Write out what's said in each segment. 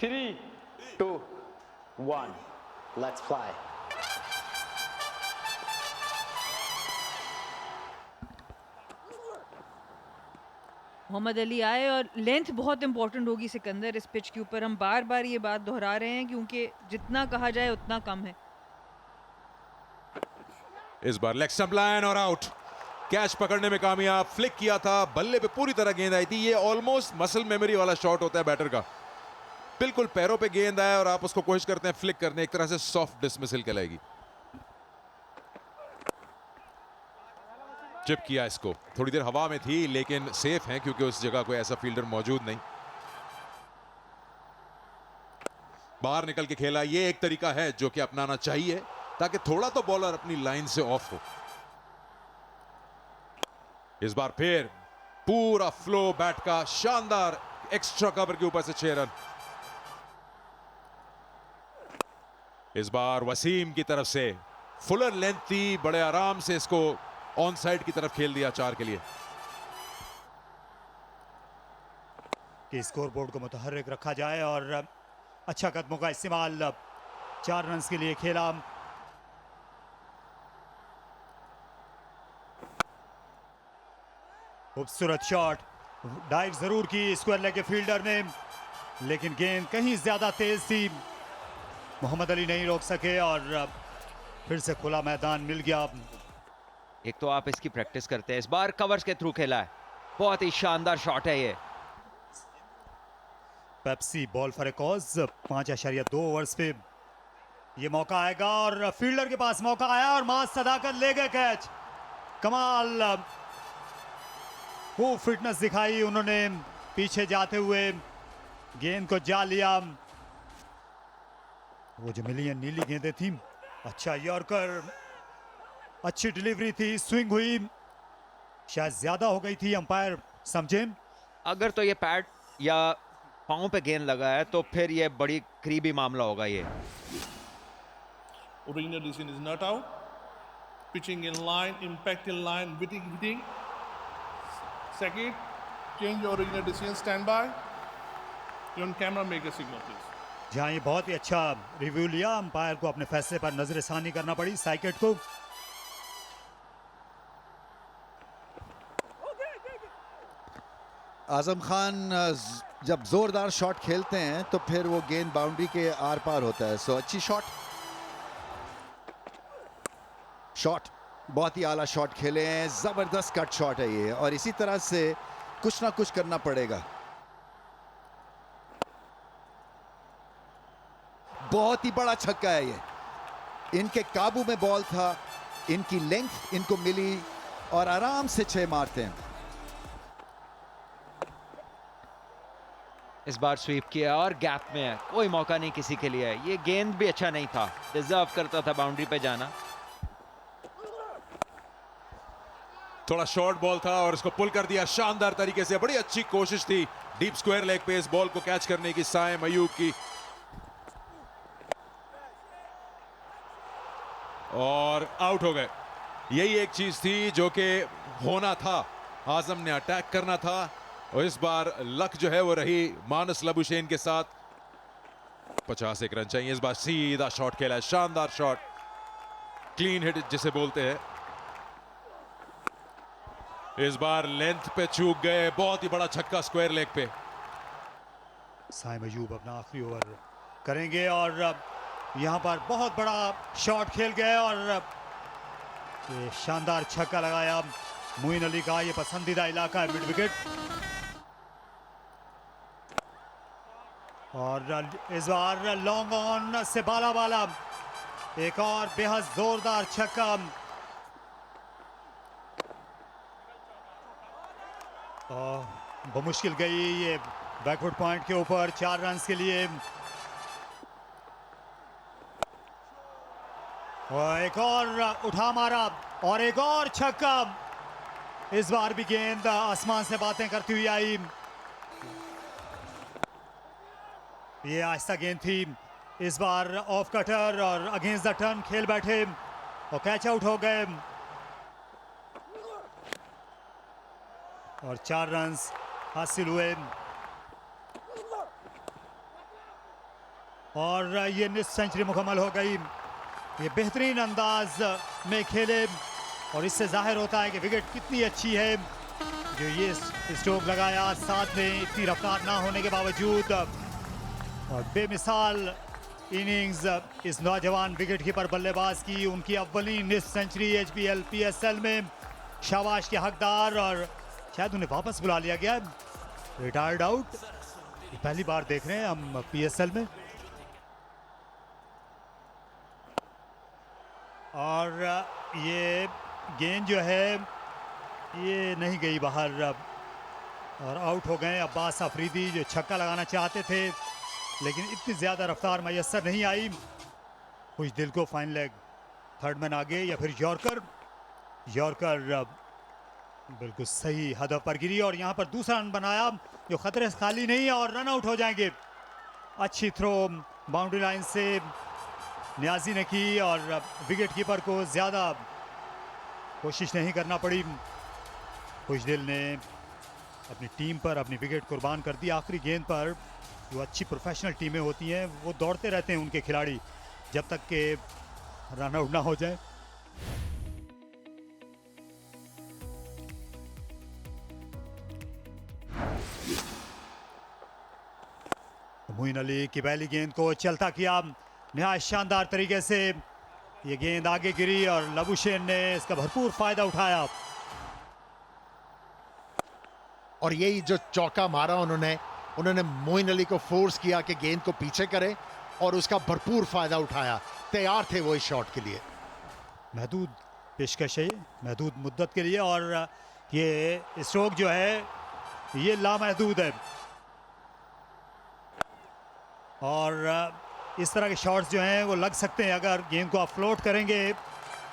3, 2, 1. Let's fly. Mohammad Ali आए और length बहुत इंपॉर्टेंट होगी सिकंदर इस पिच के ऊपर। हम बार बार ये बात दोहरा रहे हैं क्योंकि जितना कहा जाए उतना कम है। इस बार लेग स्टंप लाइन और आउट। कैच पकड़ने में कामयाब, फ्लिक किया था, बल्ले पे पूरी तरह गेंद आई थी। ये ऑलमोस्ट मसल मेमोरी वाला शॉट होता है बैटर का। बिल्कुल पैरों पे गेंद आया और आप उसको कोशिश करते हैं फ्लिक करने, एक तरह से सॉफ्ट डिसमिसल कहलाएगी। चिप किया इसको, थोड़ी देर हवा में थी लेकिन सेफ है क्योंकि उस जगह कोई ऐसा फील्डर मौजूद नहीं। बाहर निकल के खेला, ये एक तरीका है जो कि अपनाना चाहिए ताकि थोड़ा तो बॉलर अपनी लाइन से ऑफ हो। इस बार फिर पूरा फ्लो बैट का, शानदार एक्स्ट्रा कवर के ऊपर से 6 रन। इस बार वसीम की तरफ से फुलर लेंथ थी, बड़े आराम से इसको ऑन साइड की तरफ खेल दिया 4 के लिए। कि स्कोरबोर्ड को मुतहर्रिक रखा जाए और अच्छा कदमों का इस्तेमाल 4 रन के लिए खेला। खूबसूरत शॉट, डाइव जरूर की स्क्वायर लेग के फील्डर ने, लेकिन गेंद कहीं ज्यादा तेज थी, मोहम्मद अली नहीं रोक सके और फिर से खुला मैदान मिल गया। एक तो आप इसकी प्रैक्टिस करते हैं, इस बार कवर्स के थ्रू खेला है, बहुत ही शानदार शॉट है ये। Pepsi ball for a cause, 5.2 overs पे ये मौका आएगा और फील्डर के पास मौका आया और मां सदाकत ले गए कैच। कमाल वो फिटनेस दिखाई उन्होंने, पीछे जाते हुए गेंद को जा लिया। वो जो मिली नीली गेंदें थी, अच्छा यॉर्कर, अच्छी डिलीवरी थी, स्विंग हुई, शायद ज्यादा हो गई थी, अंपायर समझे। अगर तो ये पैड या पांव पे गेंद लगा है तो फिर ये बड़ी करीबी मामला होगा ये। Original decision is not out. Pitching in line, impact in line, hitting. Second, change your original decision, stand by. You on camera, make a signal, please. जहाँ ये बहुत ही अच्छा रिव्यू लिया, अंपायर को अपने फैसले पर नजरसानी करना पड़ी साइकेट को। आजम खान जब जोरदार शॉट खेलते हैं तो फिर वो गेंद बाउंड्री के आर पार होता है। सो अच्छी शॉट बहुत ही आला शॉट खेले हैं, जबरदस्त कट शॉट है ये, और इसी तरह से कुछ ना कुछ करना पड़ेगा। बहुत ही बड़ा छक्का है ये, इनके काबू में बॉल था, इनकी लेंथ इनको मिली और आराम से 6 मारते हैं। इस बार स्वीप किया और गैप में है, कोई मौका नहीं किसी के लिए। ये गेंद भी अच्छा नहीं था, डिजर्व करता था बाउंड्री पे जाना। थोड़ा शॉर्ट बॉल था और इसको पुल कर दिया शानदार तरीके से। बड़ी अच्छी कोशिश थी डीप स्क्वायर लेग पे इस बॉल को कैच करने की साइम अयूब की, और आउट हो गए। यही एक चीज थी जो कि होना था, आजम ने अटैक करना था और इस बार लक जो है वो रही मानस लबुशेन के साथ। 51 रन चाहिए। इस बार सीधा शॉट खेला है, शानदार शॉट, क्लीन हिट जिसे बोलते हैं। इस बार लेंथ पे चूक गए, बहुत ही बड़ा छक्का स्क्वायर लेग पे। साइम अयूब अपना आखिरी ओवर करेंगे और यहाँ पर बहुत बड़ा शॉट खेल गए और ये शानदार छक्का लगाया मोइन अली का। ये पसंदीदा इलाका है मिड विकेट, और इस बार लॉन्ग ऑन से बाला एक और बेहद जोरदार छक्का। बमुश्किल गई ये बैकवर्ड पॉइंट के ऊपर 4 रन के लिए। और एक और उठा मारा और एक और छक्का। इस बार भी गेंद आसमान से बातें करती हुई आई। ये आहिस्ता गेंद थी, इस बार ऑफ कटर और अगेंस्ट द टर्न खेल बैठे और कैच आउट हो गए और 4 रन हासिल हुए। और ये निस्फ सेंचुरी मुकम्मल हो गई। ये बेहतरीन अंदाज में खेले और इससे जाहिर होता है कि विकेट कितनी अच्छी है जो ये स्ट्रोक लगाया, साथ में इतनी रफ्तार ना होने के बावजूद। और बेमिसाल इनिंग्स इस नौजवान विकेट कीपर बल्लेबाज की, उनकी अव्वली निस्फ सेंचुरी HBL PSL में। शाबाश के हकदार, और शायद उन्हें वापस बुला लिया गया, रिटायर्ड आउट। पहली बार देख रहे हैं हम PSL में। और ये गेंद जो है ये नहीं गई बाहर और आउट हो गए अब्बास अफरीदी, जो छक्का लगाना चाहते थे लेकिन इतनी ज़्यादा रफ्तार मैसर नहीं आई। कुछ दिल को फाइन लेग, थर्ड मैन आगे या फिर यॉर्कर बिल्कुल सही हदफ पर गिरी और यहाँ पर दूसरा रन बनाया जो खतरे से खाली नहीं है और रन आउट हो जाएंगे। अच्छी थ्रो बाउंड्री लाइन से नियाजी ने की और विकेट कीपर को ज़्यादा कोशिश नहीं करना पड़ी। खुशदिल ने अपनी टीम पर अपनी विकेट कुर्बान कर दी आखिरी गेंद पर। जो अच्छी प्रोफेशनल टीमें होती हैं वो दौड़ते रहते हैं उनके खिलाड़ी जब तक के रन आउट ना हो जाए। मोइन अली की पहली गेंद को चलता किया नहायत शानदार तरीके से। ये गेंद आगे गिरी और लबुशेन ने इसका भरपूर फायदा उठाया। और यही जो चौका मारा उन्होंने मोइन अली को फोर्स किया कि गेंद को पीछे करे और उसका भरपूर फायदा उठाया। तैयार थे वो इस शॉट के लिए। महदूद पेशकश है, महदूद मुद्दत के लिए, और ये स्ट्रोक जो है ये लामहदूद है। और इस तरह के शॉट्स जो हैं वो लग सकते हैं अगर गेंद को आप फ्लोट करेंगे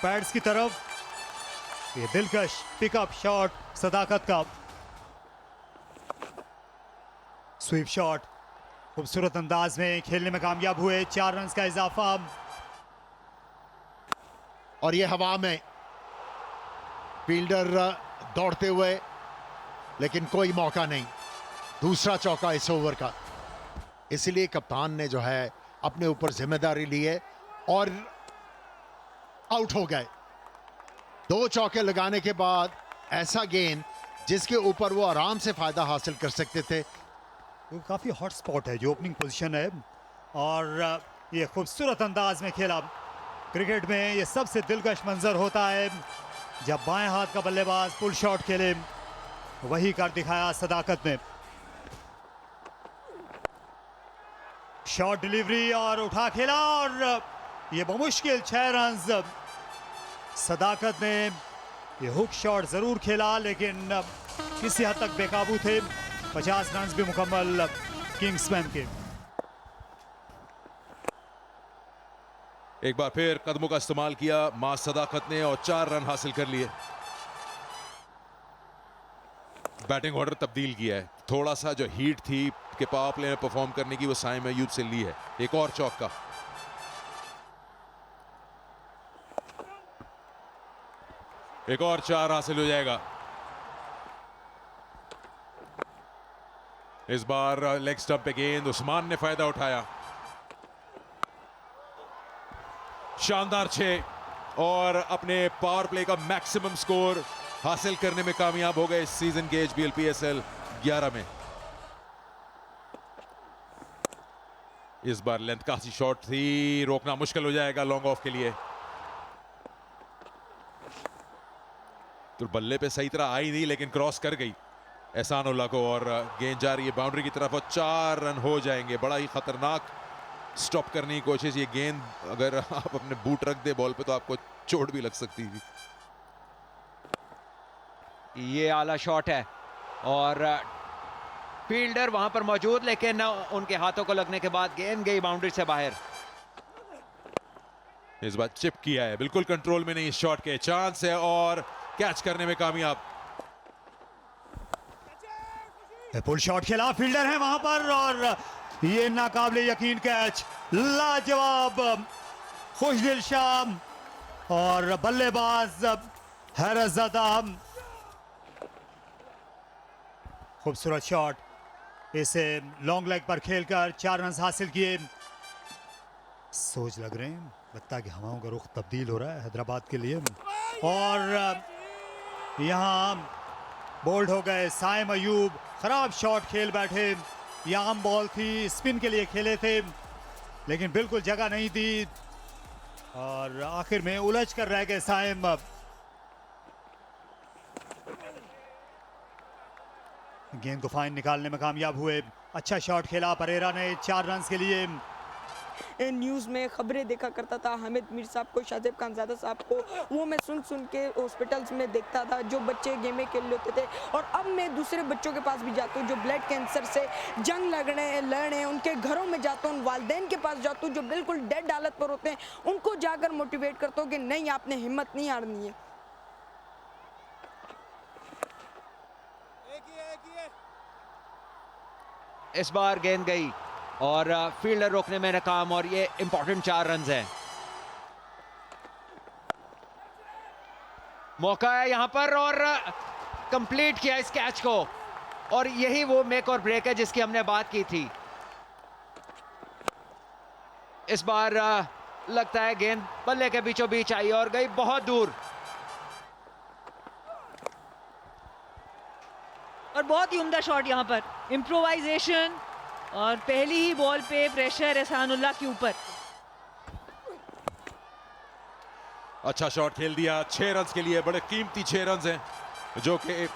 पैड्स की तरफ। ये दिलकश पिकअप शॉट सदाकत का स्वीप शॉट खूबसूरत अंदाज में खेलने में कामयाब हुए। 4 रन का इजाफा। और ये हवा में फील्डर दौड़ते हुए, लेकिन कोई मौका नहीं। दूसरा चौका इस ओवर का, इसलिए कप्तान ने जो है अपने ऊपर जिम्मेदारी ली है और आउट हो गए। 2 चौके लगाने के बाद ऐसा गेंद जिसके ऊपर वो आराम से फायदा हासिल कर सकते थे। वो काफ़ी हॉट स्पॉट है जो ओपनिंग पोजीशन है और ये खूबसूरत अंदाज में खेला। क्रिकेट में ये सबसे दिलकश मंजर होता है जब बाएं हाथ का बल्लेबाज पुल शॉट खेले, वही कर दिखाया सदाकत ने। शॉट डिलीवरी और उठा खेला और ये बमुश्किल 6 रन। सदाकत ने ये हुक शॉट जरूर खेला लेकिन किसी हद तक बेकाबू थे। 50 रन भी मुकम्मल किंग्समैन के। एक बार फिर कदमों का इस्तेमाल किया मां सदाकत ने और 4 रन हासिल कर लिए। बैटिंग ऑर्डर तब्दील किया है। थोड़ा सा जो हीट थी कि पावर प्ले में परफॉर्म करने की वो साइम अयूब से ली है। एक और चौका, एक और 4 हासिल हो जाएगा। इस बार लेग स्टंप पे गेंद उस्मान ने फायदा उठाया। शानदार 6 और अपने पावर प्ले का मैक्सिमम स्कोर हासिल करने में कामयाब हो गए इस सीजन के HBL PSL 11 में। इस बार लेंथ काफी शॉर्ट थी, रोकना मुश्किल हो जाएगा लॉन्ग ऑफ के लिए। तो बल्ले पे सही तरह आई नहीं लेकिन क्रॉस कर गई एहसानुल्लाह को और गेंद जा रही है बाउंड्री की तरफ और 4 रन हो जाएंगे। बड़ा ही खतरनाक स्टॉप करने की कोशिश। ये गेंद अगर आप अपने बूट रख दे बॉल पे तो आपको चोट भी लग सकती थी। ये आला शॉट है और फील्डर वहां पर मौजूद, लेकिन उनके हाथों को लगने के बाद गेंद गई बाउंड्री से बाहर। इस बार चिप किया है, बिल्कुल कंट्रोल में नहीं। इस शॉट के चांस है और कैच करने में कामयाब। पुल शॉट खेला, फील्डर है वहां पर और ये नाकाबिले यकीन कैच। लाजवाब खुशदिल शाम और बल्लेबाज हैरतज़दा। खूबसूरत शॉट, इसे लॉन्ग लेग पर खेलकर 4 रन हासिल किए। सोच लग रहे हैं, लगता है कि हवाओं का रुख तब्दील हो रहा है हैदराबाद के लिए। और यहाँ बोल्ड हो गए साइम अयूब, खराब शॉट खेल बैठे। यहाँ बॉल थी, स्पिन के लिए खेले थे लेकिन बिल्कुल जगह नहीं दी और आखिर में उलझ कर रह गए साइम। गेंद को फाइन निकालने में कामयाब हुए। अच्छा शॉट खेला परेरा ने 4 रन के लिए। न्यूज़ में खबरें देखा करता था हामिद मीर साहब को, शाजिब खानजादा साहब को, वो मैं सुन के हॉस्पिटल्स में देखता था जो बच्चे गेमें खेल लेते थे। और अब मैं दूसरे बच्चों के पास भी जाता हूँ जो ब्लड कैंसर से जंग लड़ रहे हैं, उनके घरों में जाता हूँ, वालिदैन के पास जाता हूँ जो बिल्कुल डेड हालत पर होते हैं, उनको जाकर मोटिवेट करता हूँ कि नहीं, आपने हिम्मत नहीं हारनी है। इस बार गेंद गई और फील्डर रोकने में नाकाम और ये इंपॉर्टेंट 4 रन हैं। मौका है यहां पर और कंप्लीट किया इस कैच को और यही वो मेक और ब्रेक है जिसकी हमने बात की थी। इस बार लगता है गेंद बल्ले के बीचों बीच आई और गई बहुत दूर। और बहुत ही उम्दा शॉट यहाँ पर, इम्प्रोवाइजेशन और पहली ही बॉल पे प्रेशर एहसानुल्लाह के ऊपर। अच्छा शॉट खेल दिया। 6 रन के लिए बड़े कीमती 6 रन हैं जो कि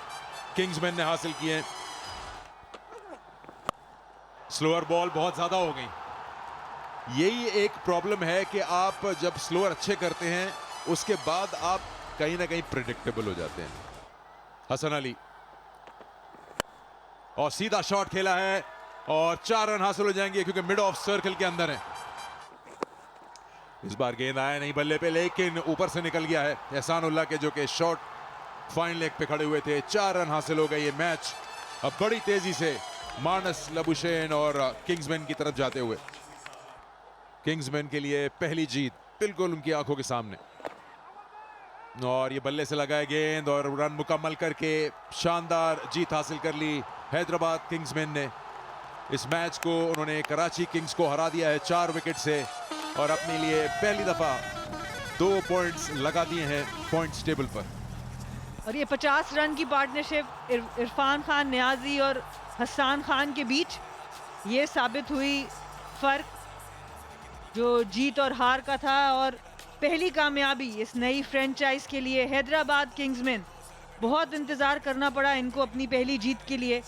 किंग्समैन ने हासिल किए। स्लोअर बॉल बहुत ज्यादा हो गई। यही एक प्रॉब्लम है कि आप जब स्लोअर अच्छे करते हैं उसके बाद आप कहीं ना कहीं प्रेडिक्टेबल हो जाते हैं। हसन अली और सीधा शॉट खेला है और 4 रन हासिल हो जाएंगे क्योंकि मिड ऑफ सर्कल के अंदर है। इस बार गेंद आया नहीं बल्ले पे लेकिन ऊपर से निकल गया है एहसानुल्लाह के, जो कि शॉट फाइन लेग पे खड़े हुए थे। 4 रन हासिल हो गए। ये मैच अब बड़ी तेजी से मानस लबुशेन और किंग्समैन की तरफ जाते हुए। किंग्समैन के लिए पहली जीत बिल्कुल उनकी आंखों के सामने। और ये बल्ले से लगाए गेंद और रन मुकम्मल करके शानदार जीत हासिल कर ली हैदराबाद किंग्समैन ने। इस मैच को उन्होंने कराची किंग्स को हरा दिया है 4 विकेट से और अपने लिए पहली दफा 2 पॉइंट्स लगा दिए हैं पॉइंट्स टेबल पर। और ये 50 रन की पार्टनरशिप इरफान खान नियाजी और हसन खान के बीच, ये साबित हुई फर्क जो जीत और हार का था। और पहली कामयाबी इस नई फ्रेंचाइज के लिए हैदराबाद किंग्समैन। बहुत इंतजार करना पड़ा इनको अपनी पहली जीत के लिए।